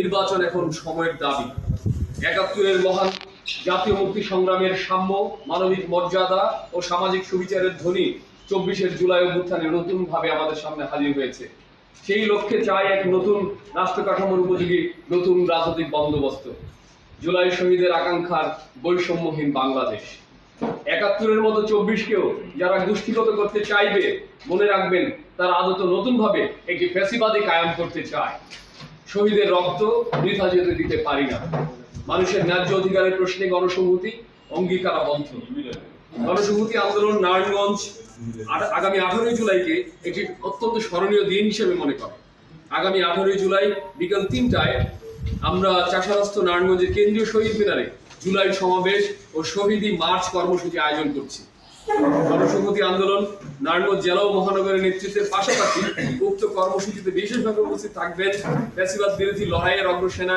নির্বাচন এখন সময়ের দাবি। ৭১-এর মহান জাতীয় মুক্তি সংগ্রামের সাম্য, মানবিক মর্যাদা ও সামাজিক সুবিচারের ধ্বনি ২৪শে জুলাই অভ্যুত্থানে নতুনভাবে আমাদের সামনে হাজির হয়েছে। সেই লক্ষ্যে চাই এক নতুন রাষ্ট্র কাঠামোর উপযোগী নতুন রাজনৈতিক বন্দোবস্ত। জুলাই শহীদের আকাঙ্ক্ষার বৈষম্যহীন বাংলাদেশ। ৭১-এর মতো ২৪কেও যারা গোষ্ঠীগত করতে চাইবে, মনে রাখবেন তারা আদত নতুনভাবে একটি ফ্যাসিবাদী কায়েম করতে চায়। শহীদের রক্ত বৃথা যেতে দিতে পারি না। মানুষের ন্যায্য অধিকারের প্রশ্নে গণসংহতি অঙ্গীকারাবদ্ধ। গণসংহতি আন্দোলন নারায়ণগঞ্জ আগামী ১৮ই জুলাইকে একটি অত্যন্ত স্মরণীয় দিন হিসেবে মনে করে। আগামী ১৮ই জুলাই বিকাল ৩টায় আমরা চাষারাস্থ নারায়ণগঞ্জের কেন্দ্রীয় শহীদ মিনারে জুলাই সমাবেশ ও শহীদী মার্চ কর্মসূচি আয়োজন করছি। গণসংহতি আন্দোলন নারায়ণগঞ্জ জেলা ও মহানগরের নেতৃত্বের পাশাপাশি উক্ত কর্মসূচিতে বিশেষভাবে উপস্থিত থাকবেন ফ্যাসিবাদ বিরোধী লড়াইয়ের অগ্রসেনা